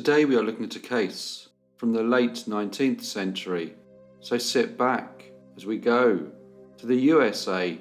Today we are looking at a case from the late 19th century, so sit back as we go to the USA.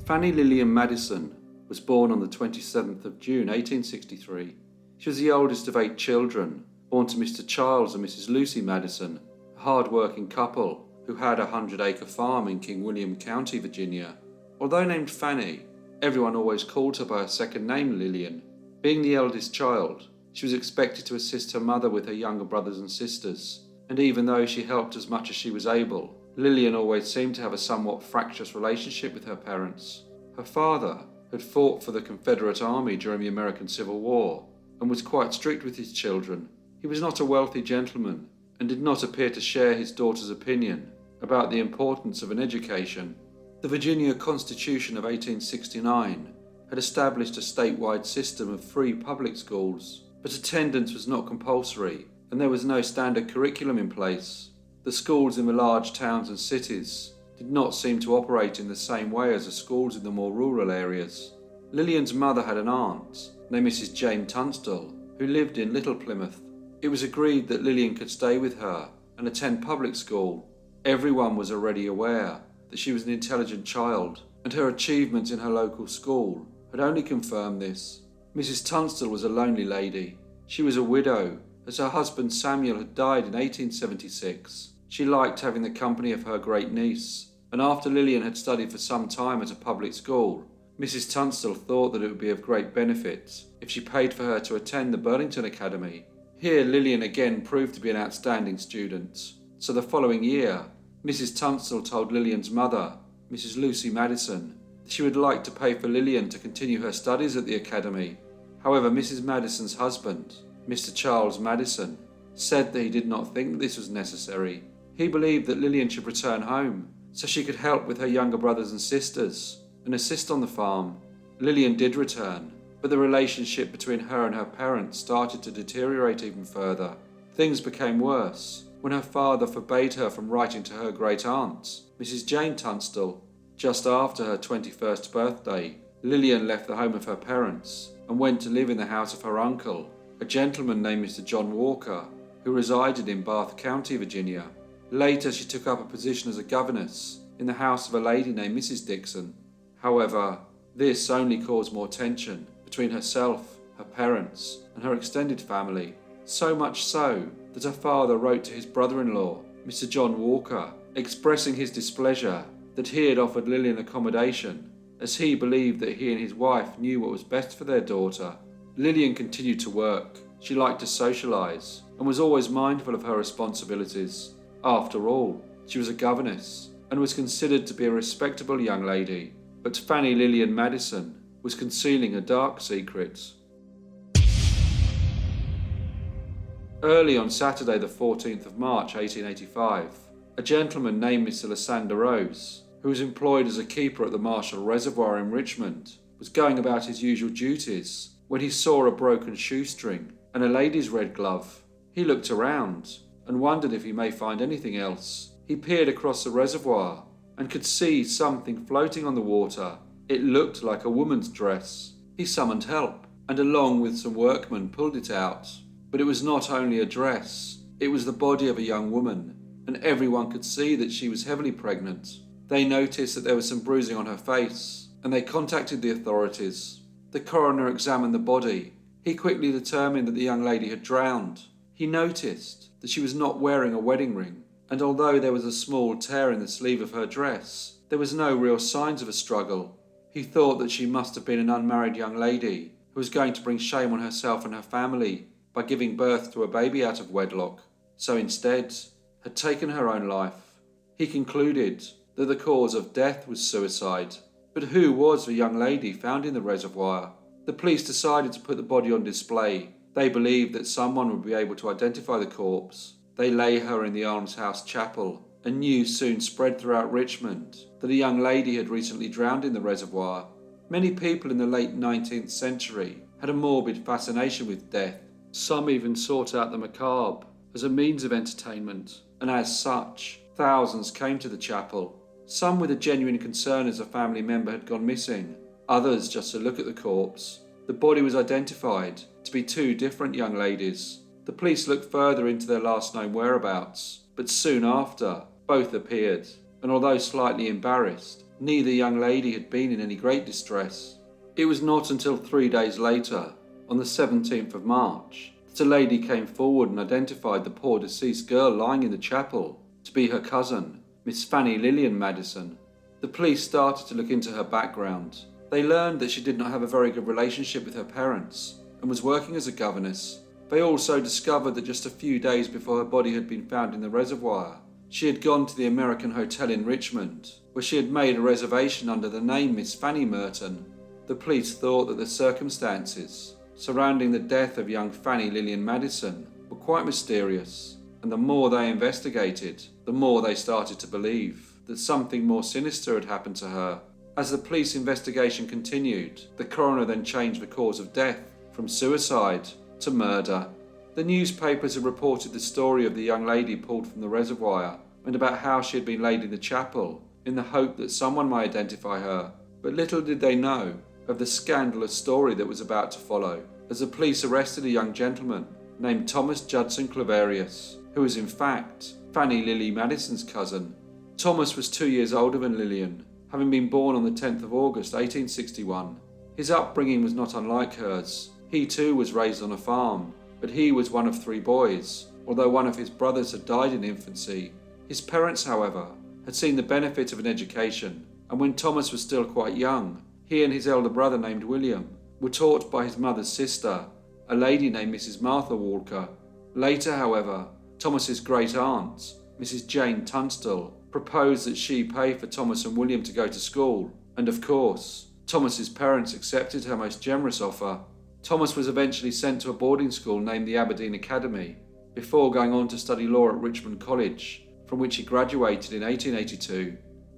Fannie Lillian Madison was born on the 27th of June 1863. She was the oldest of 8 children, born to Mr. Charles and Mrs. Lucy Madison, a hard-working couple who had a 100-acre farm in King William County, Virginia. Although named Fannie, everyone always called her by her second name, Lillian. Being the eldest child, she was expected to assist her mother with her younger brothers and sisters, and even though she helped as much as she was able, Lillian always seemed to have a somewhat fractious relationship with her parents. Her father had fought for the Confederate Army during the American Civil War and was quite strict with his children. He was not a wealthy gentleman and did not appear to share his daughter's opinion about the importance of an education. The Virginia Constitution of 1869 had established a statewide system of free public schools, but attendance was not compulsory and there was no standard curriculum in place. The schools in the large towns and cities did not seem to operate in the same way as the schools in the more rural areas. Lillian's mother had an aunt named Mrs. Jane Tunstall who lived in Little Plymouth. It was agreed that Lillian could stay with her and attend public school. Everyone was already aware that she was an intelligent child, and her achievements in her local school had only confirmed this. Mrs. Tunstall was a lonely lady. She was a widow, as her husband Samuel had died in 1876. She liked having the company of her great niece, and after Lillian had studied for some time at a public school, Mrs. Tunstall thought that it would be of great benefit if she paid for her to attend the Burlington Academy. Here Lillian again proved to be an outstanding student, so the following year, Mrs. Tunstall told Lillian's mother, Mrs. Lucy Madison, that she would like to pay for Lillian to continue her studies at the academy. However, Mrs. Madison's husband, Mr. Charles Madison, said that he did not think this was necessary. He believed that Lillian should return home so she could help with her younger brothers and sisters and assist on the farm. Lillian did return, but the relationship between her and her parents started to deteriorate even further. Things became worse when her father forbade her from writing to her great aunt, Mrs. Jane Tunstall. Just after her 21st birthday, Lillian left the home of her parents and went to live in the house of her uncle, a gentleman named Mr. John Walker, who resided in Bath County, Virginia. Later, she took up a position as a governess in the house of a lady named Mrs. Dixon. However, this only caused more tension between herself, her parents, and her extended family, so much so that her father wrote to his brother-in-law, Mr. John Walker, expressing his displeasure that he had offered Lillian accommodation, as he believed that he and his wife knew what was best for their daughter. Lillian continued to work. She liked to socialise and was always mindful of her responsibilities. After all, she was a governess and was considered to be a respectable young lady, but Fannie Lillian Madison was concealing a dark secret. Early on Saturday the 14th of March 1885, a gentleman named Mr. Lysander Rose, who was employed as a keeper at the Marshall Reservoir in Richmond, was going about his usual duties when he saw a broken shoestring and a lady's red glove. He looked around and wondered if he may find anything else. He peered across the reservoir and could see something floating on the water. It looked like a woman's dress. He summoned help and along with some workmen pulled it out. But it was not only a dress, it was the body of a young woman, and everyone could see that she was heavily pregnant. They noticed that there was some bruising on her face, and they contacted the authorities. The coroner examined the body. He quickly determined that the young lady had drowned. He noticed that she was not wearing a wedding ring, and although there was a small tear in the sleeve of her dress, there was no real signs of a struggle. He thought that she must have been an unmarried young lady who was going to bring shame on herself and her family by giving birth to a baby out of wedlock, so instead had taken her own life. He concluded that the cause of death was suicide. But who was the young lady found in the reservoir? The police decided to put the body on display. They believed that someone would be able to identify the corpse. They lay her in the almshouse chapel, and news soon spread throughout Richmond that a young lady had recently drowned in the reservoir. Many people in the late 19th century had a morbid fascination with death. Some even sought out the macabre as a means of entertainment, and as such, thousands came to the chapel, some with a genuine concern as a family member had gone missing, others just to look at the corpse. the body was identified to be two different young ladies. The police looked further into their last known whereabouts, but soon after, both appeared, and although slightly embarrassed, neither young lady had been in any great distress. It was not until 3 days later, on the 17th of March, that a lady came forward and identified the poor deceased girl lying in the chapel to be her cousin, Miss Fannie Lillian Madison. The police started to look into her background. They learned that she did not have a very good relationship with her parents and was working as a governess. They also discovered that just a few days before her body had been found in the reservoir, she had gone to the American Hotel in Richmond, where she had made a reservation under the name Miss Fannie Merton. The police thought that the circumstances surrounding the death of young Fannie Lillian Madison were quite mysterious, and the more they investigated, the more they started to believe that something more sinister had happened to her. As the police investigation continued, the coroner then changed the cause of death from suicide to murder. The newspapers had reported the story of the young lady pulled from the reservoir and about how she had been laid in the chapel in the hope that someone might identify her. But little did they know of the scandalous story that was about to follow, as the police arrested a young gentleman named Thomas Judson Claverius, who was in fact Fannie Lillian Madison's cousin. Thomas was 2 years older than Lillian, having been born on the 10th of August 1861. His upbringing was not unlike hers. He too was raised on a farm, but he was one of 3 boys, although one of his brothers had died in infancy. His parents, however, had seen the benefit of an education, and when Thomas was still quite young, he and his elder brother named William were taught by his mother's sister, a lady named Mrs. Martha Walker. Later, however, Thomas's great aunt, Mrs. Jane Tunstall, proposed that she pay for Thomas and William to go to school, and of course, Thomas's parents accepted her most generous offer. Thomas was eventually sent to a boarding school named the Aberdeen Academy, before going on to study law at Richmond College, from which he graduated in 1882.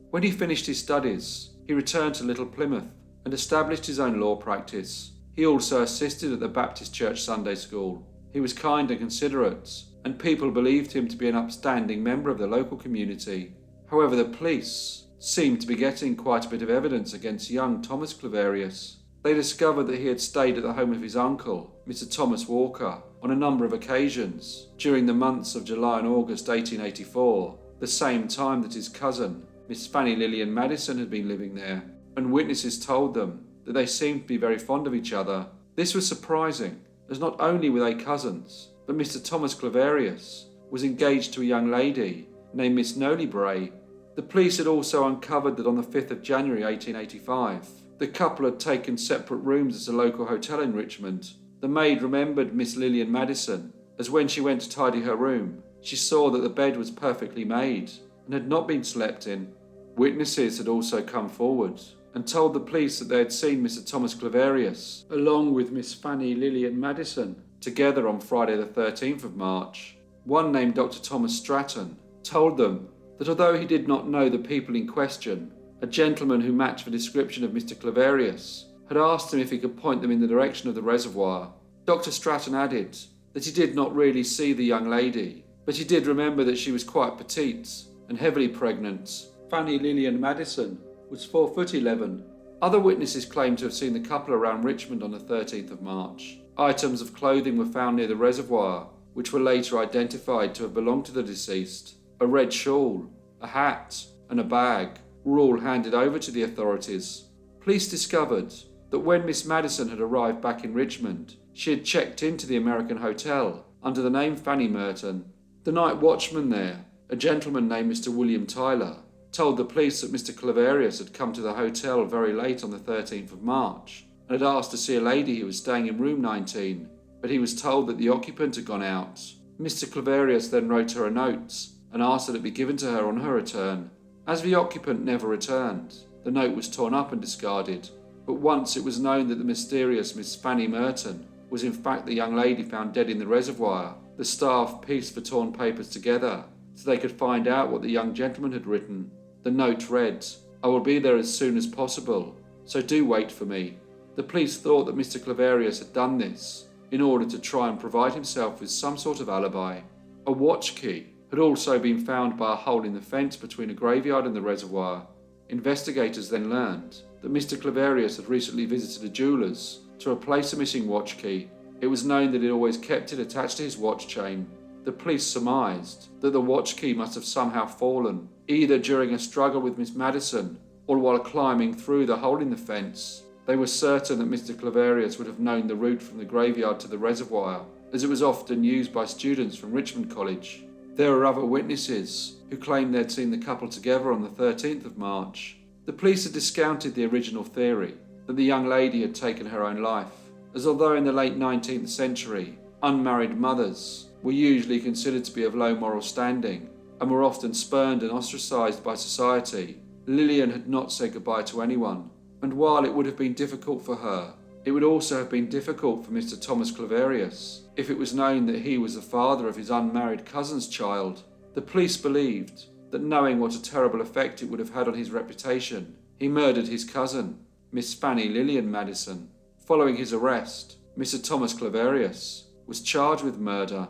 When he finished his studies, he returned to Little Plymouth and established his own law practice. He also assisted at the Baptist Church Sunday School. He was kind and considerate, and people believed him to be an upstanding member of the local community. However, the police seemed to be getting quite a bit of evidence against young Thomas Claverius. They discovered that he had stayed at the home of his uncle, Mr. Thomas Walker, on a number of occasions during the months of July and August 1884, the same time that his cousin, Miss Fannie Lillian Madison, had been living there, and witnesses told them that they seemed to be very fond of each other. This was surprising, as not only were they cousins, but Mr. Thomas Claverius was engaged to a young lady named Miss Nolly Bray. The police had also uncovered that on the 5th of January 1885, the couple had taken separate rooms at a local hotel in Richmond. The maid remembered Miss Lillian Madison, as when she went to tidy her room, she saw that the bed was perfectly made and had not been slept in. Witnesses had also come forward and told the police that they had seen Mr. Thomas Claverius, along with Miss Fannie Lillian Madison, together on Friday the 13th of March. One named Dr. Thomas Stratton told them that although he did not know the people in question, a gentleman who matched the description of Mr. Claverius had asked him if he could point them in the direction of the reservoir. Dr. Stratton added that he did not really see the young lady, but he did remember that she was quite petite and heavily pregnant. Fannie Lillian Madison was 4'11". Other witnesses claimed to have seen the couple around Richmond on the 13th of March. Items of clothing were found near the reservoir, which were later identified to have belonged to the deceased. A red shawl, a hat, and a bag were all handed over to the authorities. Police discovered that when Miss Madison had arrived back in Richmond, she had checked into the American Hotel under the name Fannie Merton. The night watchman there, a gentleman named Mr. William Tyler, told the police that Mr. Claverius had come to the hotel very late on the 13th of March and had asked to see a lady who was staying in room 19, but he was told that the occupant had gone out. Mr. Claverius then wrote her a note and asked that it be given to her on her return. As the occupant never returned, the note was torn up and discarded, but once it was known that the mysterious Miss Fannie Merton was in fact the young lady found dead in the reservoir, the staff pieced the torn papers together so they could find out what the young gentleman had written. The note read, "I will be there as soon as possible, so do wait for me." The police thought that Mr. Claverius had done this in order to try and provide himself with some sort of alibi. A watch key had also been found by a hole in the fence between a graveyard and the reservoir. Investigators then learned that Mr. Claverius had recently visited a jeweller's to replace a missing watch key. It was known that he always kept it attached to his watch chain. The police surmised that the watch key must have somehow fallen, either during a struggle with Miss Madison or while climbing through the hole in the fence. They were certain that Mr. Claverius would have known the route from the graveyard to the reservoir, as it was often used by students from Richmond College. There were other witnesses who claimed they'd seen the couple together on the 13th of March. The police had discounted the original theory that the young lady had taken her own life, as although in the late 19th century, unmarried mothers were usually considered to be of low moral standing and were often spurned and ostracised by society, Lillian had not said goodbye to anyone, and while it would have been difficult for her, it would also have been difficult for Mr. Thomas Claverius if it was known that he was the father of his unmarried cousin's child. The police believed that, knowing what a terrible effect it would have had on his reputation, he murdered his cousin, Miss Fannie Lillian Madison. Following his arrest, Mr. Thomas Claverius was charged with murder.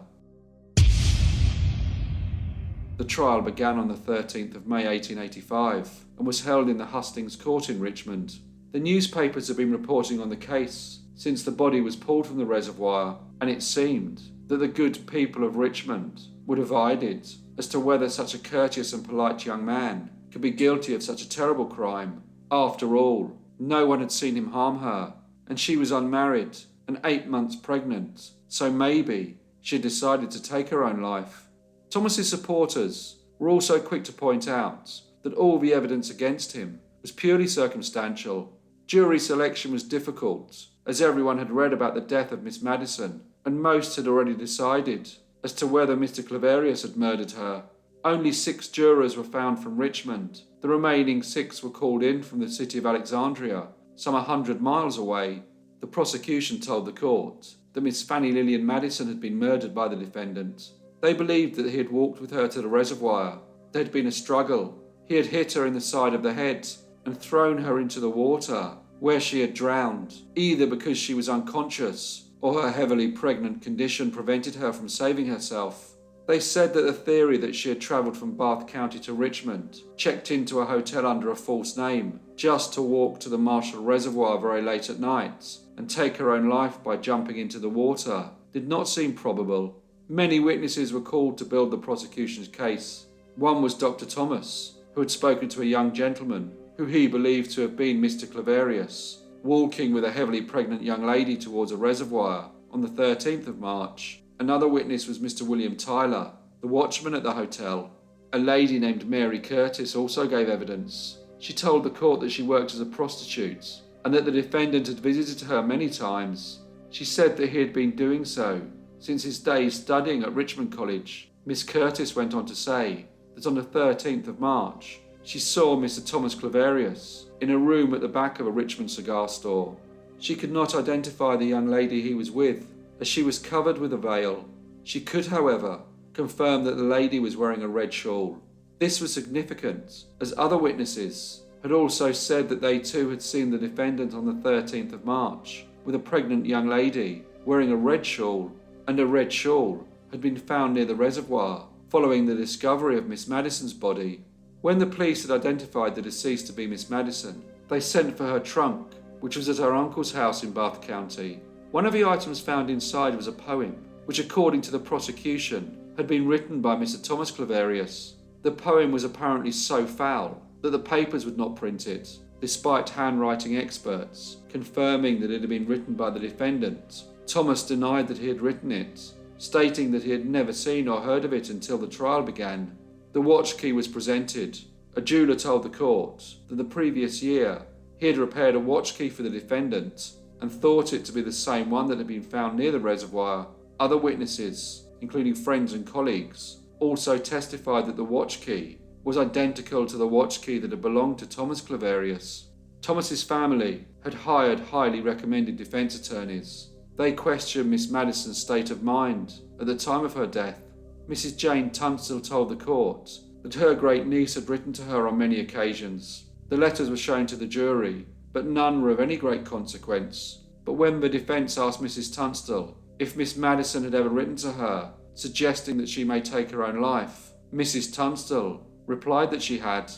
The trial began on the 13th of May 1885 and was held in the Hustings Court in Richmond. The newspapers had been reporting on the case since the body was pulled from the reservoir, and it seemed that the good people of Richmond were divided as to whether such a courteous and polite young man could be guilty of such a terrible crime. After all, no one had seen him harm her, and she was unmarried and 8 months pregnant, so maybe she had decided to take her own life. Thomas's supporters were also quick to point out that all the evidence against him was purely circumstantial. Jury selection was difficult, as everyone had read about the death of Miss Madison, and most had already decided as to whether Mr. Claverius had murdered her. Only 6 jurors were found from Richmond. The remaining 6 were called in from the city of Alexandria, some 100 miles away. The prosecution told the court that Miss Fannie Lillian Madison had been murdered by the defendant. They believed that he had walked with her to the reservoir. There had been a struggle. He had hit her in the side of the head and thrown her into the water, where she had drowned, either because she was unconscious or her heavily pregnant condition prevented her from saving herself. They said that the theory that she had travelled from Bath County to Richmond, checked into a hotel under a false name, just to walk to the Marshall Reservoir very late at night and take her own life by jumping into the water, did not seem probable. Many witnesses were called to build the prosecution's case. One was Dr. Thomas, who had spoken to a young gentleman who he believed to have been Mr. Claverius, walking with a heavily pregnant young lady towards a reservoir on the 13th of March. Another witness was Mr. William Tyler, the watchman at the hotel. A lady named Mary Curtis also gave evidence. She told the court that she worked as a prostitute and that the defendant had visited her many times. She said that he had been doing so since his days studying at Richmond College. Miss Curtis went on to say that on the 13th of March, she saw Mr. Thomas Claverius in a room at the back of a Richmond cigar store. She could not identify the young lady he was with, as she was covered with a veil. She could, however, confirm that the lady was wearing a red shawl. This was significant, as other witnesses had also said that they too had seen the defendant on the 13th of March with a pregnant young lady wearing a red shawl, and a red shawl had been found near the reservoir following the discovery of Miss Madison's body. When the police had identified the deceased to be Miss Madison, they sent for her trunk, which was at her uncle's house in Bath County. One of the items found inside was a poem, which according to the prosecution had been written by Mr. Thomas Claverius. The poem was apparently so foul that the papers would not print it, despite handwriting experts confirming that it had been written by the defendant. Thomas denied that he had written it, stating that he had never seen or heard of it until the trial began. The watch key was presented. A jeweller told the court that the previous year he had repaired a watch key for the defendant and thought it to be the same one that had been found near the reservoir. Other witnesses, including friends and colleagues, also testified that the watch key was identical to the watch key that had belonged to Thomas Claverius. Thomas's family had hired highly recommended defense attorneys. They questioned Miss Madison's state of mind at the time of her death. Mrs. Jane Tunstall told the court that her great niece had written to her on many occasions. The letters were shown to the jury, but none were of any great consequence. But when the defence asked Mrs. Tunstall if Miss Madison had ever written to her, suggesting that she may take her own life, Mrs. Tunstall replied that she had.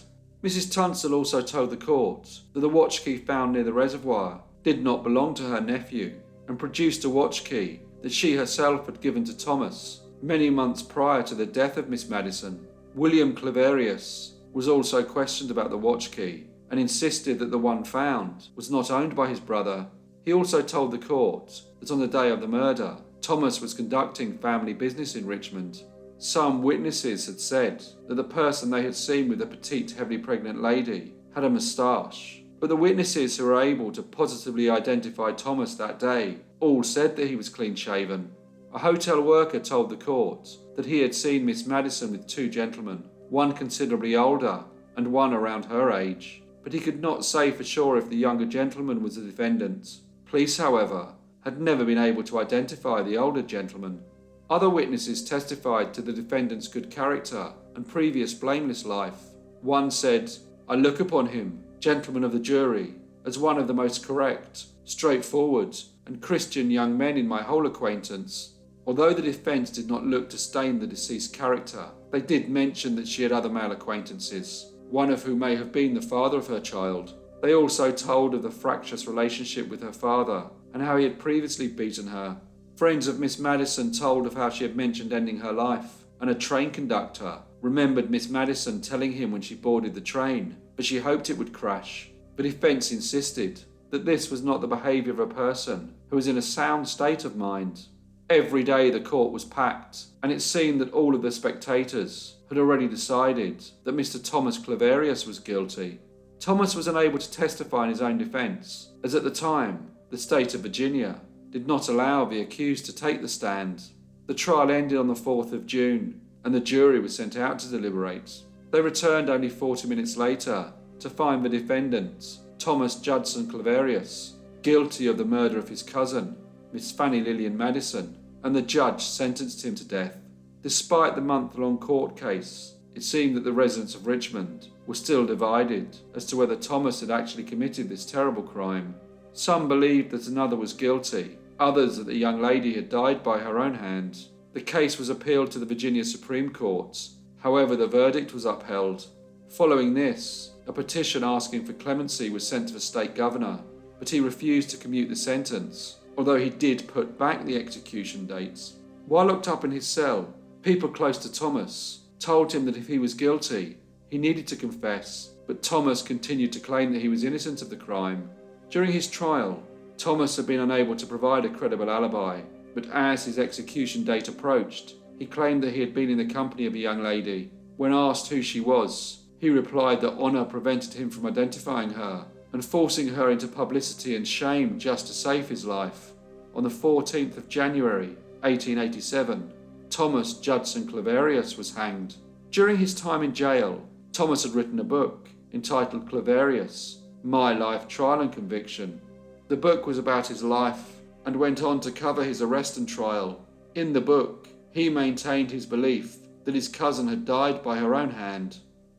Mrs. Tunstall also told the court that the watch key found near the reservoir did not belong to her nephew and produced a watch key that she herself had given to Thomas many months prior to the death of Miss Madison. William Claverius was also questioned about the watch key and insisted that the one found was not owned by his brother. He also told the court that on the day of the murder, Thomas was conducting family business in Richmond. Some witnesses had said that the person they had seen with the petite, heavily pregnant lady had a moustache, but the witnesses who were able to positively identify Thomas that day all said that he was clean-shaven. A hotel worker told the court that he had seen Miss Madison with two gentlemen, one considerably older and one around her age, but he could not say for sure if the younger gentleman was the defendant. Police, however, had never been able to identify the older gentleman. Other witnesses testified to the defendant's good character and previous blameless life. One said, "I look upon him, gentlemen of the jury, as one of the most correct, straightforward, and Christian young men in my whole acquaintance." Although the defence did not look to stain the deceased's character, they did mention that she had other male acquaintances, one of whom may have been the father of her child. They also told of the fractious relationship with her father and how he had previously beaten her. Friends of Miss Madison told of how she had mentioned ending her life, and a train conductor remembered Miss Madison telling him when she boarded the train that she hoped it would crash. The defence insisted that this was not the behaviour of a person who was in a sound state of mind. Every day the court was packed, and it seemed that all of the spectators had already decided that Mr. Thomas Claverius was guilty. Thomas was unable to testify in his own defence, as at the time, the state of Virginia did not allow the accused to take the stand. The trial ended on the 4th of June, and the jury was sent out to deliberate. They returned only 40 minutes later to find the defendant, Thomas Judson Claverius, guilty of the murder of his cousin, Miss Fannie Lillian Madison, and the judge sentenced him to death. Despite the month-long court case, it seemed that the residents of Richmond were still divided as to whether Thomas had actually committed this terrible crime. Some believed that another was guilty, others that the young lady had died by her own hand. The case was appealed to the Virginia Supreme Court. However, the verdict was upheld. Following this, a petition asking for clemency was sent to the state governor, but he refused to commute the sentence, although he did put back the execution dates. While locked up in his cell, people close to Thomas told him that if he was guilty, he needed to confess, but Thomas continued to claim that he was innocent of the crime. During his trial, Thomas had been unable to provide a credible alibi, but as his execution date approached, he claimed that he had been in the company of a young lady. When asked who she was, he replied that honour prevented him from identifying her and forcing her into publicity and shame just to save his life. On the 14th of January, 1887, Thomas Judson Claverius was hanged. During his time in jail, Thomas had written a book entitled Claverius, My Life, Trial and Conviction. The book was about his life and went on to cover his arrest and trial. In the book, he maintained his belief that his cousin had died by her own hand.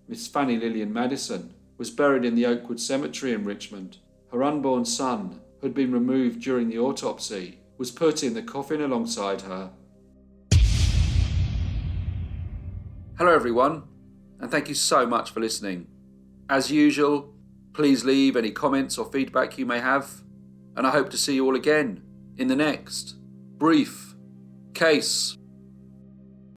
Miss Fannie Lillian Madison was buried in the Oakwood Cemetery in Richmond. Her unborn son, who had been removed during the autopsy, was put in the coffin alongside her. Hello everyone, and thank you so much for listening. As usual, please leave any comments or feedback you may have, and I hope to see you all again in the next Brief Case